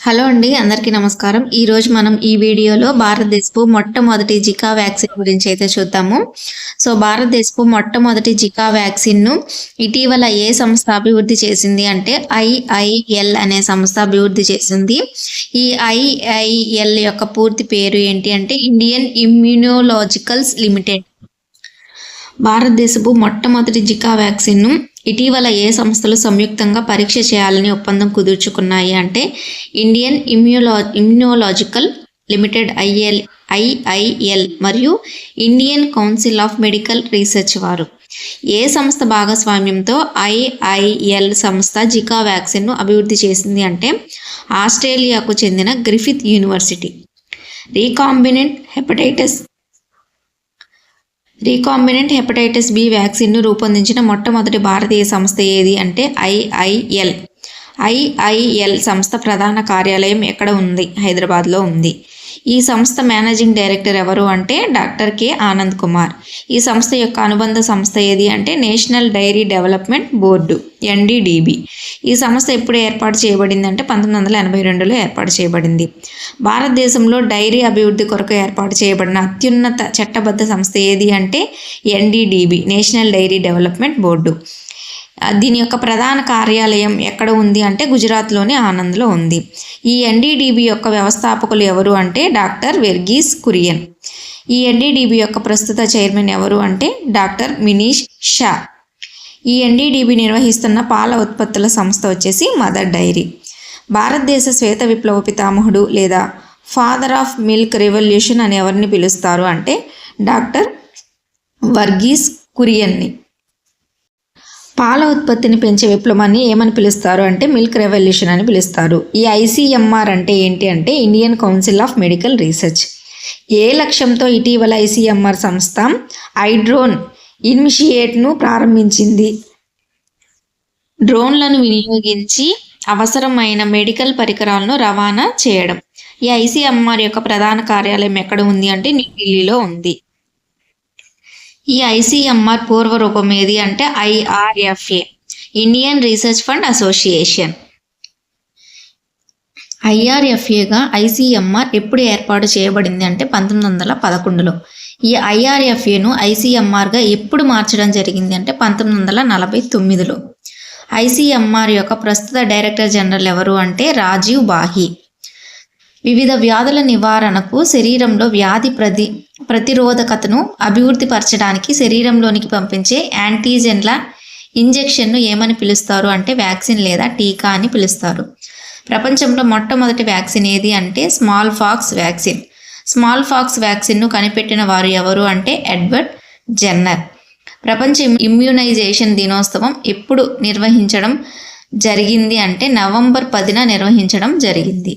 Hello అండి, అందరికీ నమస్కారం. ఈరోజు మనం ఈ వీడియోలో భారతదేశపు మొట్టమొదటి జికా వ్యాక్సిన్ గురించి అయితే చూద్దాము. భారతదేశపు మొట్టమొదటి జికా వ్యాక్సిన్ను ఇటీవల ఏ సంస్థ అభివృద్ధి చేసింది అంటే IIL అనే సంస్థ అభివృద్ధి చేసింది. ఈ IIL యొక్క పూర్తి పేరు ఏంటి అంటే ఇండియన్ ఇమ్యూనోలాజికల్స్ లిమిటెడ్. భారతదేశపు మొట్టమొదటి జికా వ్యాక్సిన్ను ఇటీవల ఏ సంస్థలు సంయుక్తంగా పరీక్ష చేయాలని ఒప్పందం కుదుర్చుకున్నాయి అంటే ఇండియన్ ఇమ్యూనోలాజికల్ లిమిటెడ్ IIL మరియు Indian council of medical research వారు. ఏ సంస్థ భాగస్వామ్యంతో IIL సంస్థ జికా వ్యాక్సిన్ను అభివృద్ధి చేసింది అంటే ఆస్ట్రేలియాకు చెందిన Griffith university. Recombinant hepatitis B వ్యాక్సిన్ను రూపొందించిన మొట్టమొదటి భారతీయ సంస్థ ఏది అంటే IIL. IIL సంస్థ ప్రధాన కార్యాలయం ఎక్కడ ఉంది? హైదరాబాద్లో ఉంది. ఈ సంస్థ మేనేజింగ్ డైరెక్టర్ ఎవరు అంటే డాక్టర్ కె ఆనంద్ కుమార్. ఈ సంస్థ యొక్క అనుబంధ సంస్థ ఏది అంటే national dairy development board NDDB. ఈ సంస్థ ఎప్పుడు ఏర్పాటు చేయబడింది అంటే 1982లో ఏర్పాటు చేయబడింది. భారతదేశంలో డైరీ అభివృద్ధి కొరకు ఏర్పాటు చేయబడిన అత్యున్నత చట్టబద్ధ సంస్థ ఏది అంటే NDDB, national dairy development board. దీని యొక్క ప్రధాన కార్యాలయం ఎక్కడ ఉంది అంటే గుజరాత్లోని ఆనంద్లో ఉంది. ఈ NDDB యొక్క వ్యవస్థాపకులు ఎవరు అంటే డాక్టర్ వెర్గీస్ కురియన్. ఈ NDDB యొక్క ప్రస్తుత చైర్మన్ ఎవరు అంటే డాక్టర్ మినీష్ షా. ఈ NDDB నిర్వహిస్తున్న పాల ఉత్పత్తుల సంస్థ వచ్చేసి మదర్ డైరీ. భారతదేశ శ్వేత విప్లవ పితామహుడు లేదా ఫాదర్ ఆఫ్ మిల్క్ రెవల్యూషన్ అని ఎవరిని పిలుస్తారు అంటే డాక్టర్ వర్గీస్ కురియన్ని. పాల ఉత్పత్తిని పెంచే విప్లవాన్ని ఏమని పిలుస్తారు అంటే మిల్క్ రెవల్యూషన్ అని పిలుస్తారు. ఈ ICMR అంటే ఏంటి అంటే Indian council of medical research. ఏ లక్ష్యంతో ఇటీవల ICMR సంస్థ ఐడ్రోన్ ఇనిషియేట్ను ప్రారంభించింది? డ్రోన్లను వినియోగించి అవసరమైన మెడికల్ పరికరాలను రవాణా చేయడం. ఈ ICMR యొక్క ప్రధాన కార్యాలయం ఎక్కడ ఉంది అంటే న్యూఢిల్లీలో ఉంది. ఈ ICMR పూర్వరూపం ఏది అంటే IRFA, Indian research fund association. IRFAగా ICMR ఎప్పుడు ఏర్పాటు చేయబడింది అంటే 1911లో. ఈ IRFAను ICMRగా ఎప్పుడు మార్చడం జరిగింది అంటే 1949లో. ICMR యొక్క ప్రస్తుత డైరెక్టర్ జనరల్ ఎవరు అంటే రాజీవ్ బాహి. వివిధ వ్యాధుల నివారణకు శరీరంలో వ్యాధి ప్రతిరోధకతను అభివృద్ధి పరచడానికి శరీరంలోనికి పంపించే యాంటీజెన్ల ఇంజెక్షన్ను ఏమని పిలుస్తారు అంటే వ్యాక్సిన్ లేదా టీకా అని పిలుస్తారు. ప్రపంచంలో మొట్టమొదటి వ్యాక్సిన్ ఏది అంటే స్మాల్ ఫాక్స్ వ్యాక్సిన్ను కనిపెట్టిన వారు ఎవరు అంటే ఎడ్వర్డ్ జెన్నర్. ప్రపంచ ఇమ్యూనైజేషన్ దినోత్సవం ఎప్పుడు నిర్వహించడం జరిగింది అంటే నవంబర్ 10న నిర్వహించడం జరిగింది.